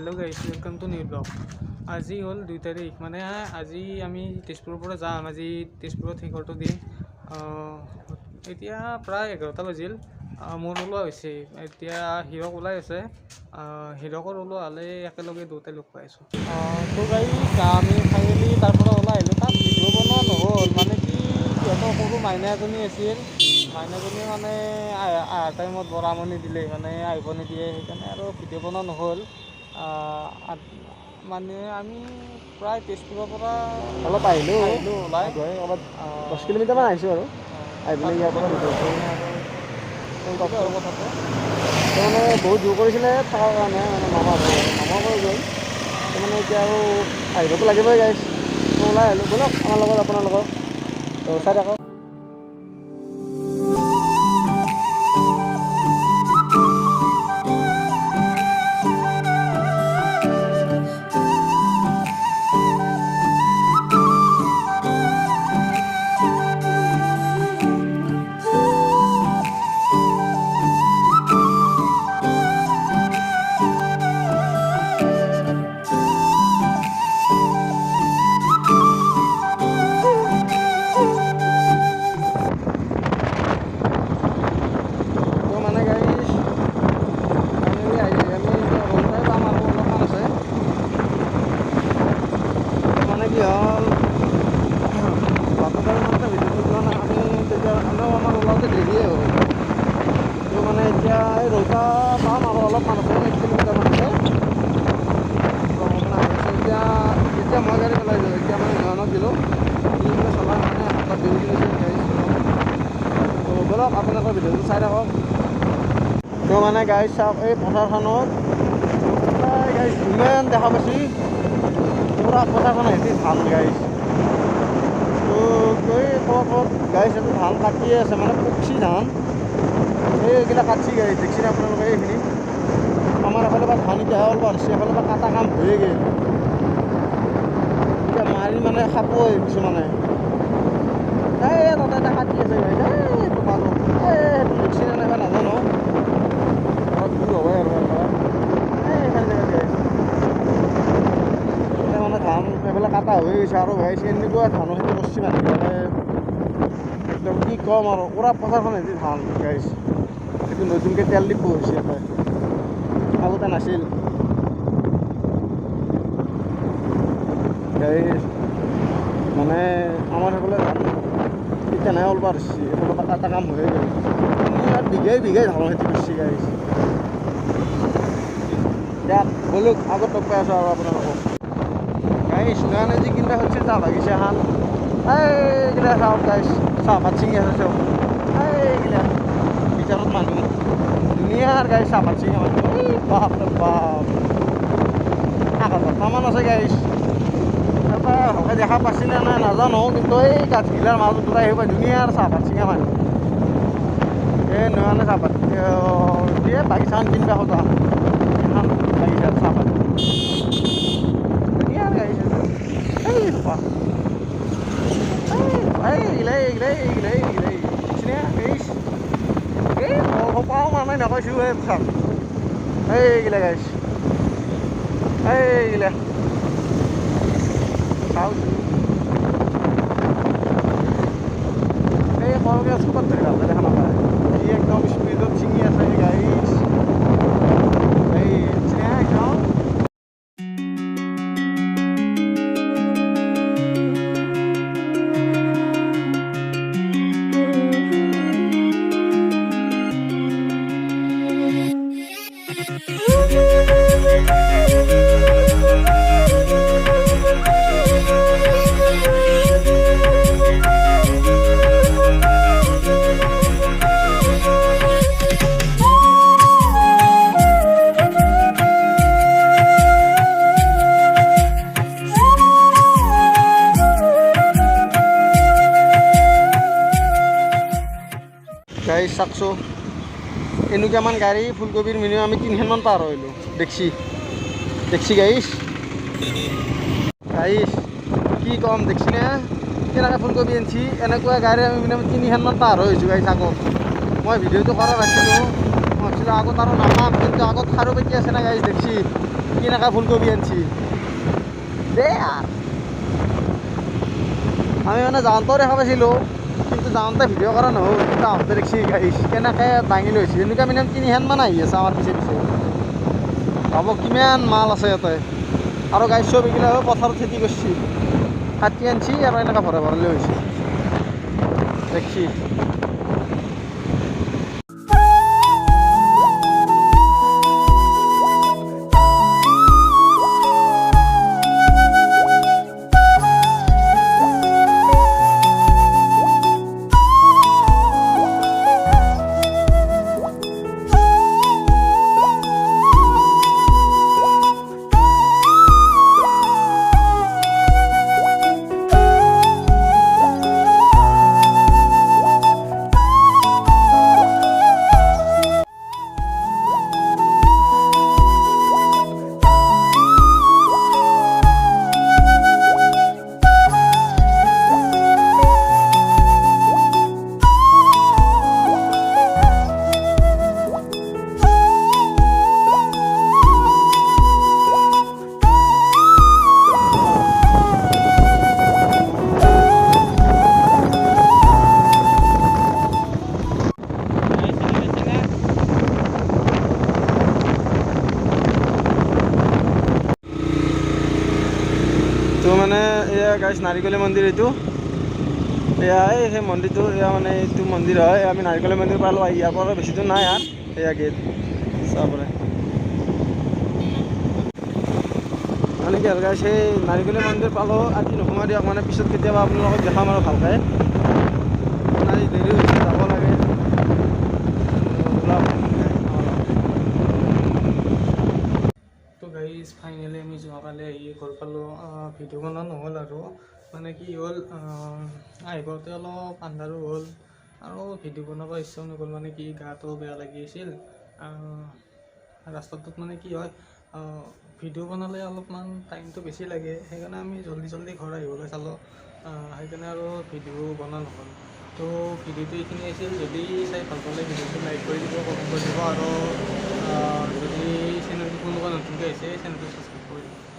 Hello' guys, welcome to new blog. আজি হ'ল 2 তাৰিখ, মানে আজি আমি তেজপুৰৰ পৰা যাম। আজি তেজপুৰত শেষৰটো দিন। এতিয়া প্ৰায় 11টা বাজিল। মোৰ ওলোৱা হৈছে, এতিয়া হিৰক ওলাই আছে। হিৰকৰ ওলোৱা হ'লে একেলগে দুটাই লগ পাই আছোঁ। তো গাইজ, আমি ফাইনেলি তাৰ পৰা ওলাই আহিলোঁ। তাত ভিডিঅ' বনোৱা নহ'ল, মানে কি সিহঁতৰ সৰু মাইনা এজনী আছিল। মাইনাজনী মানে অহাৰ টাইমত বৰ আমনি দিলে, মানে আহিব নিদিয়ে। সেইকাৰণে আৰু ভিডিঅ' বনোৱা নহ'ল। মানে আমি প্ৰায় তেজপুৰৰ পৰা অলপ আহিলোঁ ওলাই অলপ 10 কিলোমিটাৰমান আহিছোঁ আৰু আহি পেলাই ইয়াৰ পৰা ভিডিঅ' কৈ দিলোঁ আৰু কথাটো। মানে বহুত জোৰ কৰিছিলে থকাৰ কাৰণে, মানে মামা কৰি গ'ল। মানে এতিয়া আৰু আহিবতো লাগিবই গাইছ। ওলাই আহিলোঁ, ব'লক আমাৰ লগত আপোনালোকৰ তো চাই থাকক। কি হ'ল বাটত মানে ভিডিঅ'টো যোৱা নাই আমি, তেতিয়া এনেও আমাৰ ওলাওঁতে দেৰিয়ে হ'ল। তো মানে এতিয়া এই ৰৌতা পাম আৰু অলপমান আছে, 1 কিলোমিটাৰমান আছে। এতিয়া মই গাড়ী চলাইছোঁ, এতিয়া মানে নয়নক দিলোঁ। সি মানে চলাই, মানে হাতত দেৰি গৈছে গাড়ী। তো ব'লক আপোনালোকৰ ভিডিঅ'টো চাই থাকক। তো মানে গাড়ী চাওক, এই পথাৰখনত গাড়ী ইমান দেখা পাইছি, পুৰা পথাৰখন আহিছে ধান গাইছ। তো ক'ত গাইছ এইটো ধান কাটিয়ে আছে, মানে পকছি ধান এইগিলা কাটছি গাইছ। দেখছি আপোনালোকে এইখিনি আমাৰ এফালে পৰা ধান এতিয়া ওলব ধৰিছে, এফালে পৰা কাটা কাম হৈয়ে গ'ল। এতিয়া মাৰি মানে খাব আহিছে, মানে এই তাতে এটা কাটি আছে গাইছ। এইটো মানুহ সেইটো দেখছি নে নাই নাজানো, দূৰ হ'বই আৰু এইখান জেগাত গাইছ। মানে ধান এইবিলাক কাটা হৈ গৈছে আৰু গাইছে, এনেকুৱা ধানৰ খেতি কৰিছে মানুহবিলাকে, একদম কি ক'ম আৰু পুৰা পথাৰখন হৈছে ধান গাইছ। এইটো নতুনকৈ তেল ডিপু হৈছে, ইয়াতে আগতে নাছিল গাইছ। মানে আমাৰ সেইফালে ধান এতিয়া নাই ওলব ধৰিছে, এইফালৰ পৰা কাটা কাম হৈয়ে গ'ল। ইয়াত বিঘাই বিঘাই ধানৰ খেতি কৰিছে গাইছ। এতিয়া ব'লক আগত লগ পাই আছোঁ আৰু আপোনালোকক। গাইছ নয়নে যি কিনিবা খুজিছে চাহ বাগিচা এখন, এইগিলা চাওক গাইছ, চাহপাত ছিঙি আছে চব। এইগিলা ভিতৰত মানুহ দুনিয়াৰ গাইছ, চাহপাত ছিঙা মানুহ। এই বাপ ৰে বাপ, 8-10টামান আছে গাইছ। এটা ভালকৈ দেখা পাইছি নে নাই নাজানো, কিন্তু এই গাছগিলাৰ মাজত ওলাই আহিব ধুনীয়াৰ চাহপাত ছিঙা মানুহ। এই নয়নে চাহপাত দিয়ে বাগিচাখন কিনিবা খোজা, এখন বাগিচাত চাহপাত ধুনীয়াৰ গাইছ। পাওঁ মানে নকৈছোঁ এই চাওক, এইগিলা গাইছ, এইগিলা চাওক। এই সৰহকৈ চুপাত ধৰি ভালকৈ দেখা নাপায়, ই একদম স্পীডত ছিঙি আছে গাইছ। এই একদম গাইছ চাওকচোন, এনেকুৱামান গাড়ী ফুলকবিৰ মিনিমাম আমি 3খানমান পাৰ হৈলোঁ। দেখছি গাইছ কি ক'ম, দেখছি নে কেনেকৈ ফুলকবি আনছি। এনেকুৱা গাড়ী আমি মিনিমাম 3খানমান পাৰ হৈছোঁ গাইছ। আগত মই ভিডিঅ'টো কৰা নাছিলোঁ, ভাবছিলো আগত আৰু নামাম, কিন্তু আগত খাৰু পেটি আছে না গাইজ, দেখছি কেনেকা ফুলকবি আনছি দে আৰ আমি মানে যাওঁতেও দেখা পাইছিলোঁ, কিন্তু যাওঁতে ভিডিঅ' কৰা নহ'ল, কিন্তু আহোঁতে দেখছি গাইজ কেনেকৈ দাঙি লৈছে। এনেকুৱা মিনিমাম 3 মান আহি আছে আমাৰ পিছে পিছে। ভাব কিমান মাল আছে ইয়াতে। আৰু গাইজ চব এইগিলা পথাৰত খেতি কৰিছি, কাটি আনছি আৰু এনেকৈ ভৰাই ভৰাই লৈ হৈছে দেখছি। তো মানে এয়া গাইজ নাৰিকলী মন্দিৰ, এইটো এয়া সেই মন্দিৰটো, এয়া মানে এইটো মন্দিৰ হয়। আমি নাৰিকলী মন্দিৰ পালোঁ, ইয়াৰ পৰা বেছি দূৰ নাই আৰু এয়া গেট চাবলৈ। মানে কি হ'ল গাইজ, সেই নাৰিকলী মন্দিৰ পালোঁ, আজি নোসোমাই দিয়ক, মানে পিছত কেতিয়াবা আপোনালোকক দেখাম আৰু ভালকৈ। আজি দেৰি হৈছে, যাব লাগে। তো গাইজ ফাইনেলি আমি যোৱাকালি আহি ঘৰ পালোঁ। ভিডিঅ' বনোৱা নহ'ল আৰু মানে কি হ'ল, আহি পাওঁতে অলপ আন্ধাৰো হ'ল আৰু ভিডিঅ' বনাব ইচ্ছাও নগ'ল। মানে কি গাটো বেয়া লাগি আছিল। ৰাস্তাটোত মানে কি হয়, ভিডিঅ' বনালে অলপমান টাইমটো বেছি লাগে, সেইকাৰণে আমি জল্দি জল্দি ঘৰ আহিবলৈ চালোঁ। সেইকাৰণে আৰু ভিডিঅ' বনোৱা নহ'ল। তো ভিডিঅ'টো এইখিনি আছিল। যদি চাই ভাল পালে ভিডিঅ'টো লাইক কৰি দিব, কমেণ্ট কৰি দিব, আৰু যদি চেনেলটো কোনোবা নতুনকৈ আহিছে চেনেলটো ছাবস্ক্ৰাইব কৰি দিব।